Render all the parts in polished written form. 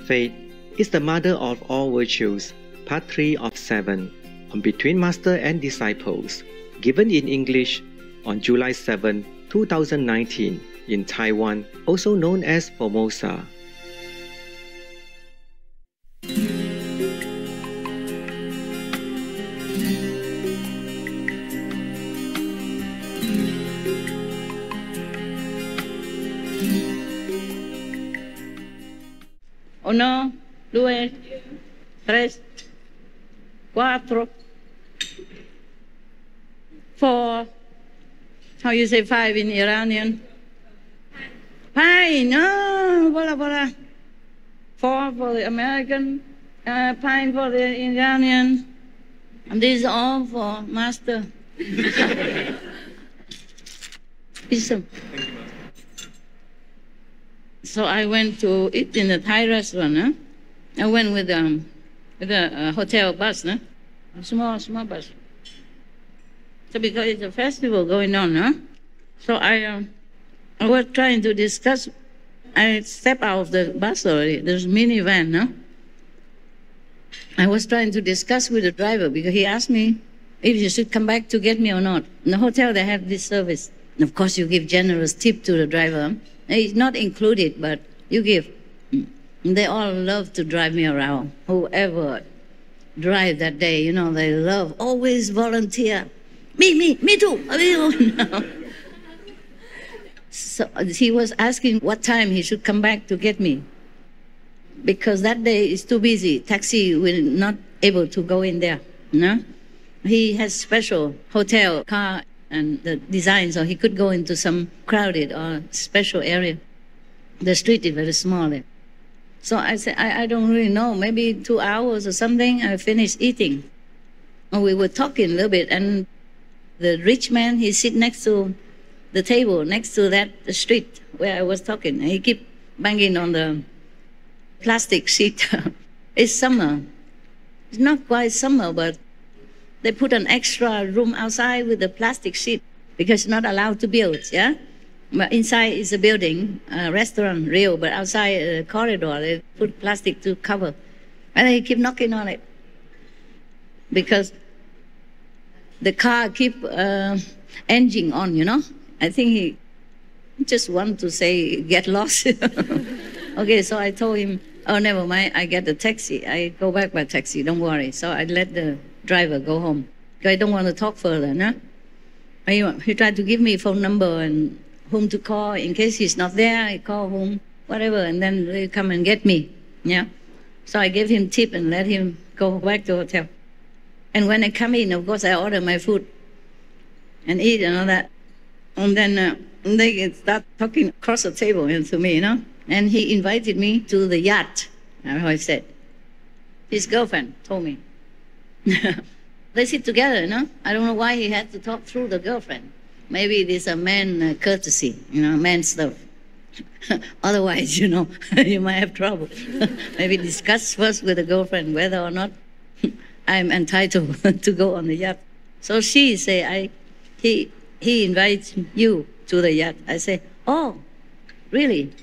Faith is the mother of all virtues, part 3 of 7, on Between Master and Disciples, given in English on July 7, 2019, in Taiwan, also known as Formosa. Uno, due, tres, cuatro, four. How you say five in Iranian? Pine. No, voila, voila. Four for the American, pine for the Iranian. And these are all for Master. Listen. So I went to eat in a Thai restaurant. Huh? I went with a hotel bus, huh? A small bus. So because it's a festival going on, huh? So I was trying to discuss. I stepped out of the bus already. There's a minivan, huh? I was trying to discuss with the driver because he asked me if you should come back to get me or not. In the hotel, they have this service. And of course, you give generous tip to the driver. It's not included, but you give. They all love to drive me around. Whoever drive that day, you know, they love, always volunteer. Me too. No. So he was asking what time he should come back to get me. Because that day is too busy. Taxi will not able to go in there. No? He has special hotel car and the design, so he could go into some crowded or special area. The street is very small there. So I said, I don't really know, maybe 2 hours or something, I finished eating. And we were talking a little bit, and the rich man, he sit next to the table, next to that street where I was talking, and he keep banging on the plastic sheet. It's summer. It's not quite summer, but they put an extra room outside with a plastic sheet because it's not allowed to build, yeah? But inside is a building, a restaurant, real, but outside a corridor, they put plastic to cover. And they keep knocking on it because the car keep engine on, you know? I think he just want to say, get lost. Okay, so I told him, oh, never mind, I get the taxi. I go back by taxi, don't worry. So I let the driver go home. I don't want to talk further, no? He tried to give me phone number and whom to call in case he's not there. I call whom, whatever, and then they come and get me. Yeah. So I gave him tip and let him go back to the hotel. And when I come in, of course, I order my food and eat and all that. And then they start talking across the table to me, you know. And he invited me to the yacht. That's how I said. His girlfriend told me. They sit together, you know. I don't know why he had to talk through the girlfriend. Maybe it is a man courtesy, you know, man stuff. Otherwise, you know, you might have trouble. Maybe discuss first with the girlfriend whether or not I'm entitled to go on the yacht. So she say, he invites you to the yacht. I say, oh, really?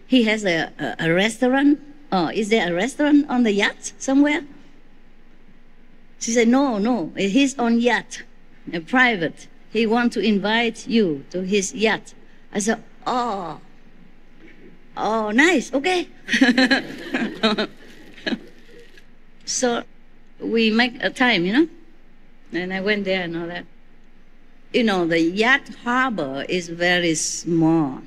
He has a restaurant? Oh, is there a restaurant on the yacht somewhere? She said, no, his own yacht, a private. He wants to invite you to his yacht. I said, oh, nice, okay. So we make a time, you know, and I went there and all that. You know, the yacht harbor is very small.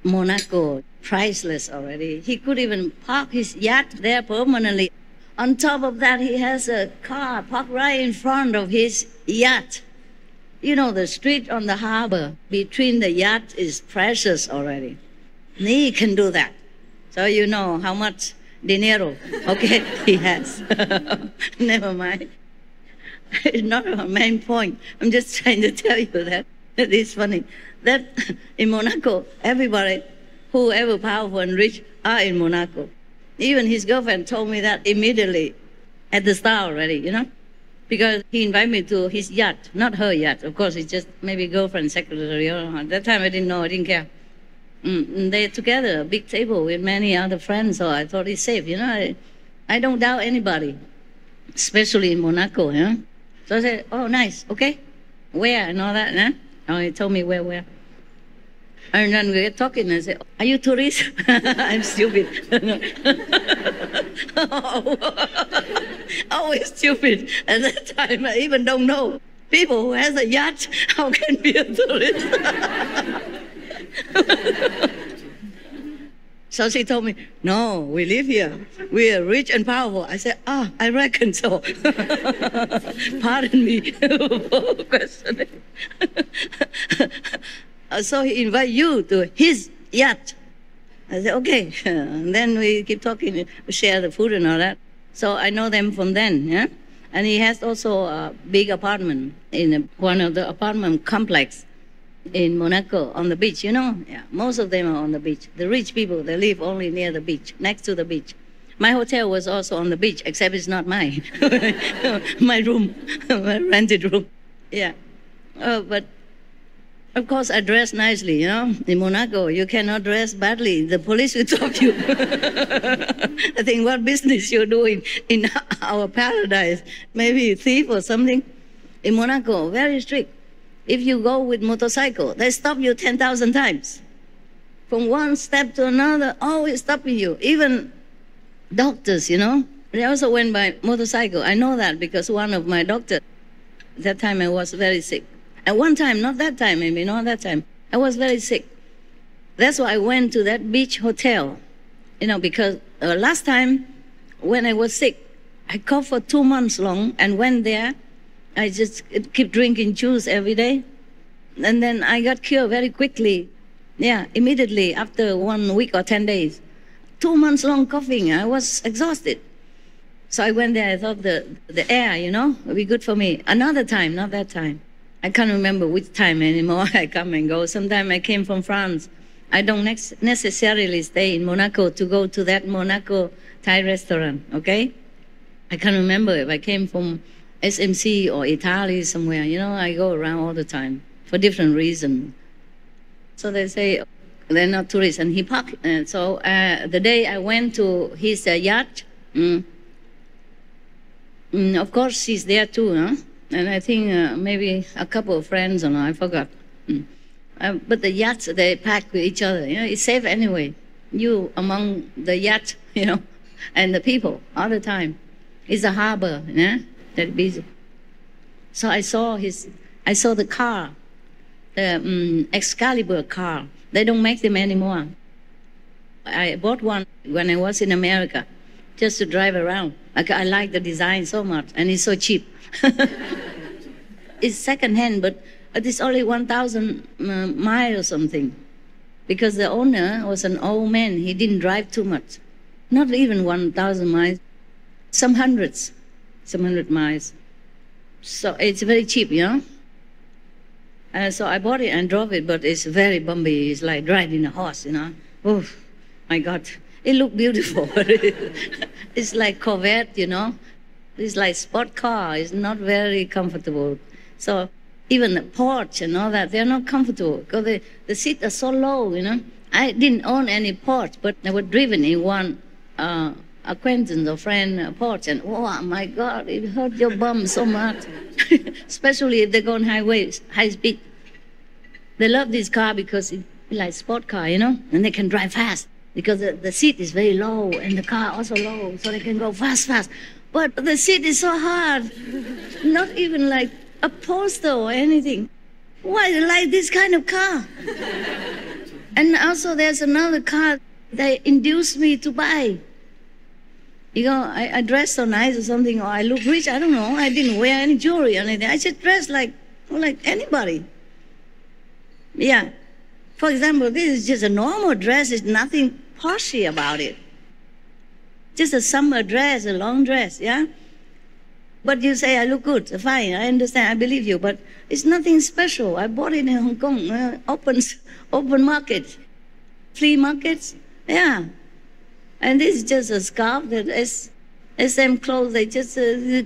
Monaco, priceless already. He could even park his yacht there permanently. On top of that, he has a car parked right in front of his yacht. You know, the street on the harbor between the yacht is precious already. And he can do that. So you know how much dinero, okay, he has. Never mind. It's not a main point. I'm just trying to tell you that. It is funny. That in Monaco, everybody, whoever powerful and rich, are in Monaco. Even his girlfriend told me that immediately at the start already, you know? Because he invited me to his yacht, not her yacht. Of course, it's just maybe girlfriend, secretary. At that time, I didn't know, I didn't care. They're together, a big table with many other friends, so I thought it's safe. I don't doubt anybody, especially in Monaco. So I said, oh, nice, okay. Where and all that, huh? Oh, he told me where. And then we were talking, and I said, are you tourists? I'm stupid. Always stupid. At that time, I even don't know. People who has a yacht, how can be a tourist? So she told me, no, we live here. We are rich and powerful. I said, I reckon so. Pardon me for questioning. So he invite you to his yacht. I said, okay. And then we keep talking, we share the food and all that. So I know them from then, yeah? And he has also a big apartment in one of the apartment complex in Monaco on the beach, Yeah, most of them are on the beach. The rich people, they live only near the beach, next to the beach. My hotel was also on the beach, except it's not mine. My room, my rented room. Yeah. But of course, I dress nicely, In Monaco, you cannot dress badly. The police will stop you. I think, what business you're doing in our paradise? Maybe a thief or something. In Monaco, very strict. If you go with motorcycle, they stop you 10,000 times. From one step to another, always stopping you. Even doctors, They also went by motorcycle. I know that because one of my doctors, that time I was very sick. At one time, not that time, maybe not that time, I was very sick. That's why I went to that beach hotel, because last time when I was sick, I coughed for 2 months long and went there. I just keep drinking juice every day. And then I got cured very quickly. Yeah, immediately after 1 week or 10 days. 2 months long coughing, I was exhausted. So I went there, I thought the air, would be good for me. Another time, not that time. I can't remember which time anymore. I come and go. Sometimes I came from France. I don't necessarily stay in Monaco to go to that Monaco Thai restaurant, okay? I can't remember if I came from SMC or Italy somewhere. I go around all the time for different reasons. So they say they're not tourists. And he parked. So the day I went to his yacht, of course she's there too, huh? And I think maybe a couple of friends, or no, I forgot. But the yachts, they pack with each other. It's safe anyway. You among the yacht, and the people all the time. It's a harbor, that busy. So I saw the car, the Excalibur car. They don't make them anymore. I bought one when I was in America, just to drive around. I like the design so much, and it's so cheap. It's second-hand, but it's only 1,000 miles or something. Because the owner was an old man. He didn't drive too much. Not even 1,000 miles. Some hundred miles. So it's very cheap, So I bought it and drove it, but it's very bumpy. It's like riding a horse, Oh, my God. It looked beautiful. It's like Corvette, It's like sport car. It's not very comfortable. So even the porch and all that, they're not comfortable because the seats are so low, I didn't own any porch, but I was driven in one acquaintance or friend porch, and oh my God, it hurt your bum so much, especially if they go on highways, high speed. They love this car because it's like sport car, and they can drive fast because the seat is very low and the car also low, so they can go fast. But the seat is so hard, not even like a poster or anything. Why do you like this kind of car? And also there's another car they induced me to buy. I dress so nice or something, or I look rich, I don't know. I didn't wear any jewelry or anything. I just dressed like anybody. Yeah. For example, this is just a normal dress. There's nothing poshy about it. Just a summer dress, a long dress, yeah? But you say, I look good, fine, I understand, I believe you, but it's nothing special. I bought it in Hong Kong, open market, flea markets, yeah. And this is just a scarf that SM clothes, they just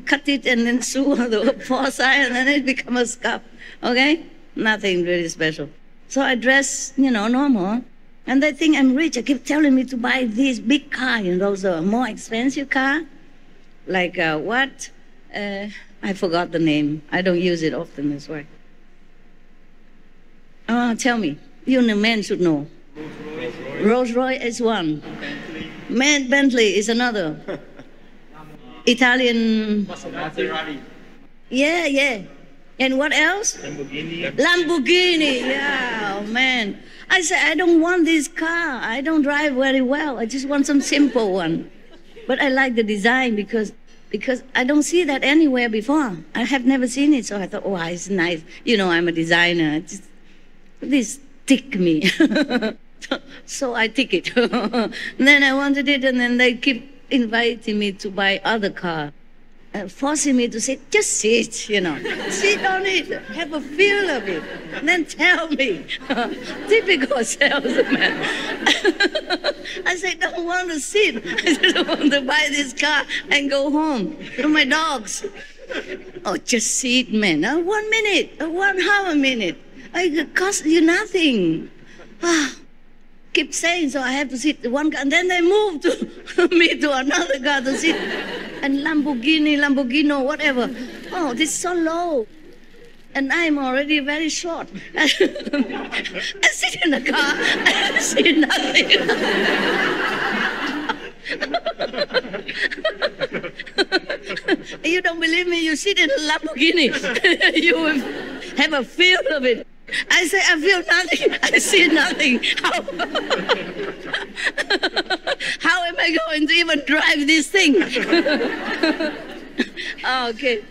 cut it and then sew on the four sides and then it becomes a scarf, okay? Nothing really special. So I dress, normal. And they think I'm rich. They keep telling me to buy this big car, those are more expensive car. Like what? I forgot the name. I don't use it often, that's why. Tell me. You the men should know. Rolls Royce is one. Bentley is another. Italian. Yeah. And what else? Lamborghini. Yeah, oh, man. I said, I don't want this car. I don't drive very well. I just want some simple one. But I like the design because I don't see that anywhere before. I have never seen it, so I thought, oh, it's nice. I'm a designer. This tick me. So I take it. Then I wanted it, and then they keep inviting me to buy other car. Forcing me to say, just sit, sit on it, have a feel of it, and then tell me. Typical salesman. I said, don't want to sit. I just want to buy this car and go home to my dogs. Oh, just sit, man. 1 minute, 1 half a minute. It costs you nothing. Keep saying, so I have to sit one car. And then they move to me to another car to sit. And Lamborghini, whatever. Oh, this is so low. And I'm already very short. I sit in the car, I see nothing. You don't believe me? You sit in a Lamborghini. You will have a feel of it. I say, I feel nothing. I see nothing. How am I going to even drive this thing? Okay.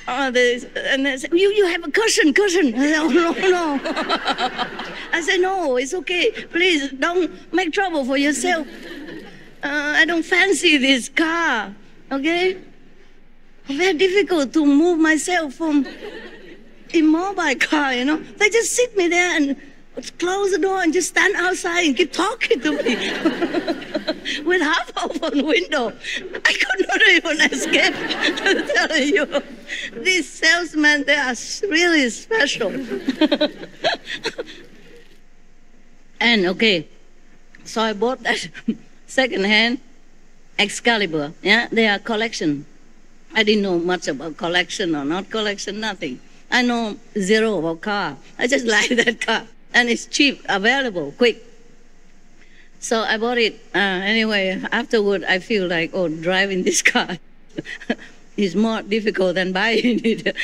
And they say, you have a cushion. I say, oh, no. I say, no, it's okay. Please, don't make trouble for yourself. I don't fancy this car, okay? Very difficult to move myself from immobile car, They just sit me there and close the door and just stand outside and keep talking to me with half open window. I could not even escape. I'm telling you, these salesmen, they are really special. And okay, so I bought that second-hand Excalibur. Yeah, they are collection. I didn't know much about collection or not collection, nothing. I know zero about car. I just like that car. And it's cheap, available, quick. So I bought it. Anyway, afterward, I feel like, driving this car is more difficult than buying it.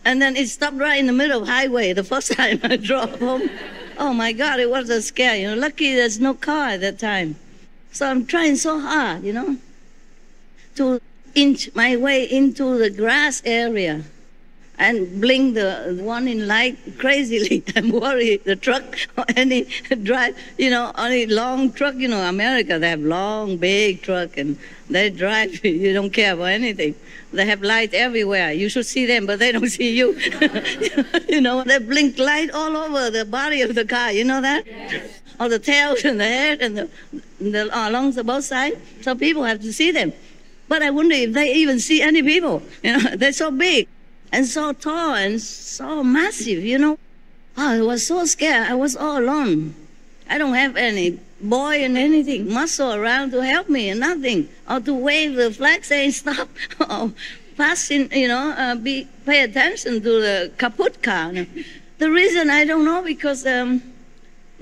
And then it stopped right in the middle of the highway the first time I drove home. Oh, my God, it was a scare. Lucky there's no car at that time. So I'm trying so hard, to inch my way into the grass area and blink the one in light crazily. I'm worried the truck or any drive, any long truck, America, they have long, big truck and they drive, you don't care about anything. They have light everywhere. You should see them, but they don't see you. They blink light all over the body of the car, you know that? Yes. Or the tail and the head and the along the both sides. So people have to see them. But I wonder if they even see any people. They're so big and so tall and so massive, Oh, I was so scared. I was all alone. I don't have any boy and anything, muscle around to help me and nothing. Or to wave the flag saying stop. Or passing, pay attention to the kaput car. The reason I don't know because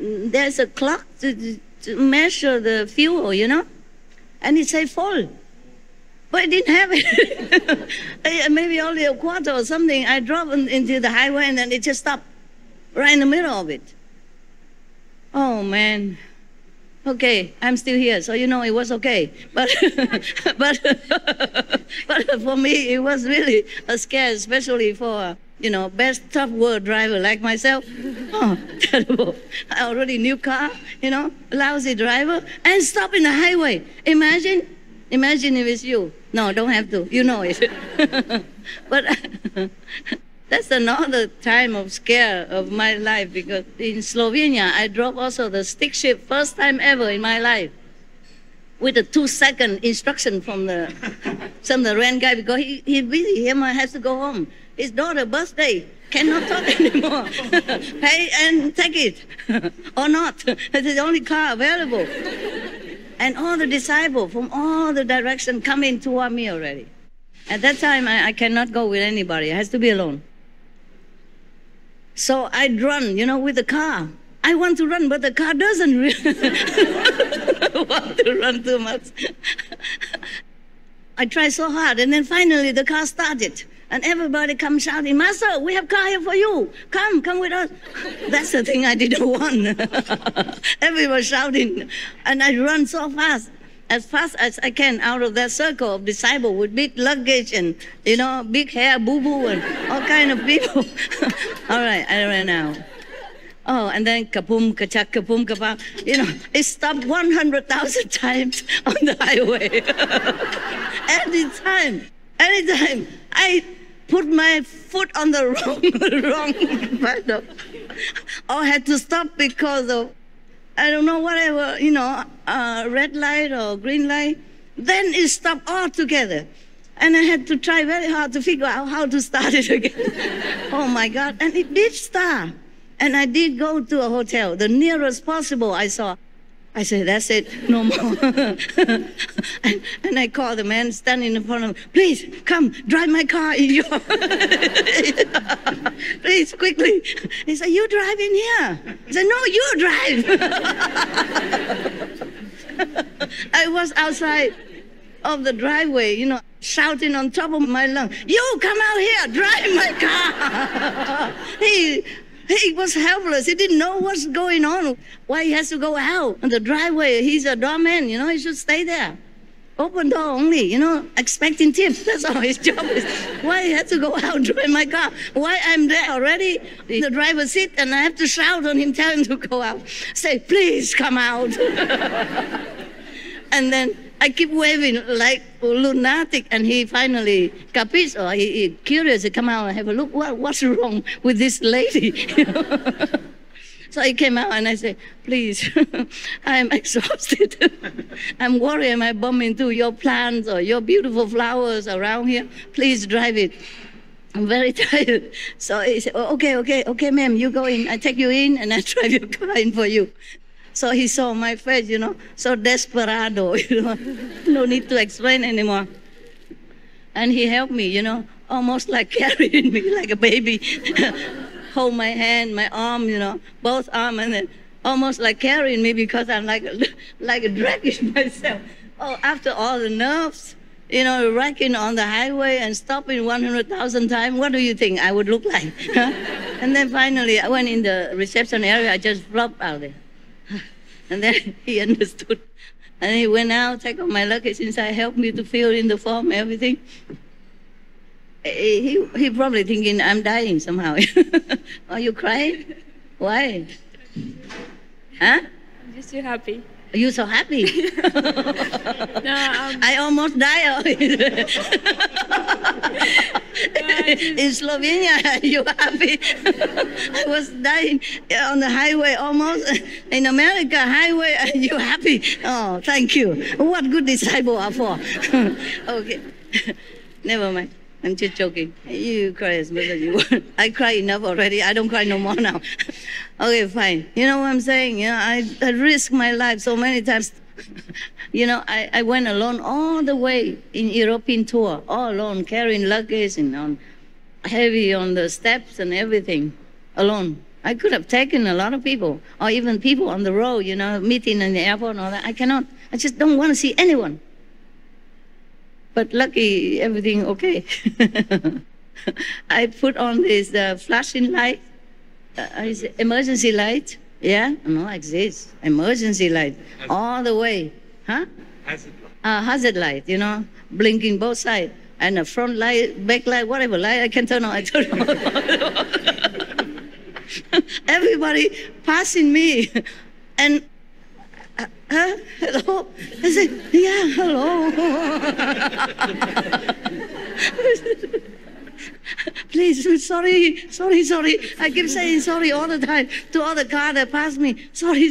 there's a clock to measure the fuel, and it say full. But I didn't have it. Maybe only a quarter or something. I drove into the highway and then it just stopped right in the middle of it. Oh, man. Okay, I'm still here, so it was okay. But for me, it was really a scare, especially for, best tough world driver like myself. Oh, terrible. I already new car, lousy driver, and stop in the highway. Imagine if it's you. No, don't have to. You know it. But that's another time of scare of my life because in Slovenia, I drove also the stick shift first time ever in my life with a 2-second instruction from the rent guy because he's busy. He has to go home. His daughter's birthday. cannot talk anymore. Pay and take it or not. It's the only car available. And all the disciples from all the directions come in toward me already. At that time, I cannot go with anybody. It has to be alone. So I'd run, with the car. I want to run, but the car doesn't want to run too much. I tried so hard, and then finally the car started. And everybody comes shouting, Master, we have car here for you. Come with us. That's the thing I didn't want. Everyone shouting. And I run so fast as I can out of that circle of disciples with big luggage and, big hair, boo-boo, and all kind of people. All right, I ran out. Oh, and then kaboom, kachak, kaboom, kabam. It stopped 100,000 times on the highway. Anytime. I put my foot on the wrong pedal. Or had to stop because of, I don't know, whatever, red light or green light. Then it stopped altogether. And I had to try very hard to figure out how to start it again. Oh my God. And it did start. And I did go to a hotel, the nearest possible I saw. I said, that's it, no more. and I called the man standing in front of me, please, come, drive my car in your... Please, quickly. He said, you drive in here. I said, no, you drive. I was outside of the driveway, shouting on top of my lungs, you come out here, drive my car. He was helpless. He didn't know what's going on. Why he has to go out on the driveway? He's a doorman, he should stay there. Open door only, expecting tips. That's all his job is. Why he has to go out and drive my car? Why I'm there already? The driver sit and I have to shout on him, tell him to go out. Say, please come out. And then I keep waving like lunatic, and he finally capiz, or he curious to come out and have a look. What's wrong with this lady? So he came out and I said, please, I'm exhausted. I'm worried I might bump into your plants or your beautiful flowers around here. Please drive it. I'm very tired. So he said, oh, okay, ma'am, you go in. I take you in and I drive your car in for you. So he saw my face, so desperado, no need to explain anymore. And he helped me, almost like carrying me like a baby. Hold my hand, my arm, both arms, and then almost like carrying me because I'm like a dragging myself. Oh, after all the nerves, wrecking on the highway and stopping 100,000 times, what do you think I would look like? Huh? And then finally, I went in the reception area, I just flopped out there. And then he understood. And he went out, take off my luggage inside, helped me to fill in the form, everything. He probably thinking I'm dying somehow. Are you crying? Why? Huh? I'm just too happy. Are you so happy? No, I almost died. In Slovenia, are you happy? I was dying on the highway almost. In America, highway, are you happy? Oh, thank you. What good disciple are for? Okay. Never mind. I'm just joking. You cry as much as you want. I cry enough already. I don't cry no more now. Okay, fine. You know what I'm saying? I risked my life so many times. I went alone all the way in European tour, all alone, carrying luggage and heavy on the steps and everything, alone. I could have taken a lot of people, or even people on the road, meeting in the airport and all that. I cannot. I just don't want to see anyone. But lucky, everything okay. I put on this flashing light, emergency light. Yeah, no, exists. Emergency light, all the way. Huh? Hazard light. Hazard light, blinking both sides. And a front light, back light, whatever light I can turn on, I turn on. Everybody passing me. And hello? I said, yeah, hello. Please, sorry. I keep saying sorry all the time to all the cars that pass me. Sorry.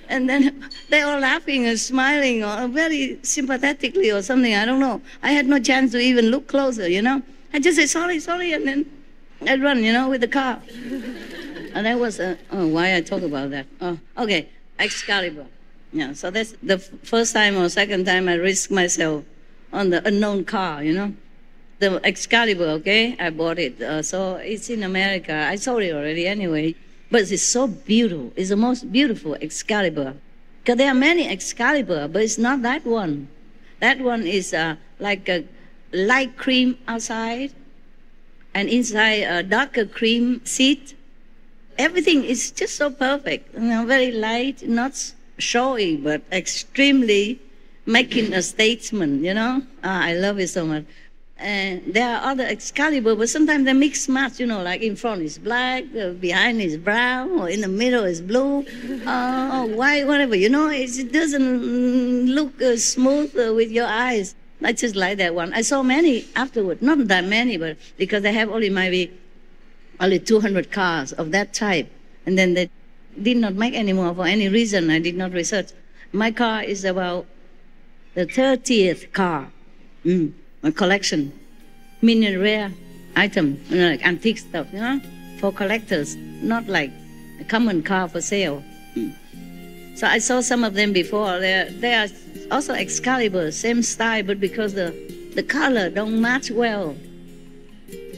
And then they were laughing and smiling or very sympathetically or something, I don't know. I had no chance to even look closer, I just say, sorry, and then I run, with the car. And that was, why I talk about that. Oh, okay, Excalibur. Yeah, so that's the first time or second time I risked myself on the unknown car, The Excalibur, okay, I bought it. So it's in America. I sold it already anyway. But it's so beautiful. It's the most beautiful Excalibur. Because there are many Excalibur, but it's not that one. That one is like a light cream outside, and inside a darker cream seat. Everything is just so perfect. Very light, not showy, but extremely making a statement, I love it so much. And there are other Excalibur, but sometimes they mix match, like in front is black, behind is brown, or in the middle is blue, or white, whatever, it doesn't look smooth with your eyes. I just like that one. I saw many afterward, not that many, but because they have only 200 cars of that type. And then they did not make any more for any reason. I did not research. My car is about the 30th car. My collection, minion rare item, like antique stuff, for collectors, not like a common car for sale. So I saw some of them before. They are also Excalibur, same style, but because the color don't match well.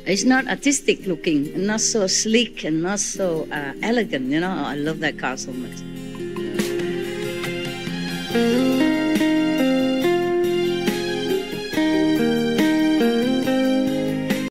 It's not artistic looking, and not so sleek, and not so elegant, I love that car so much.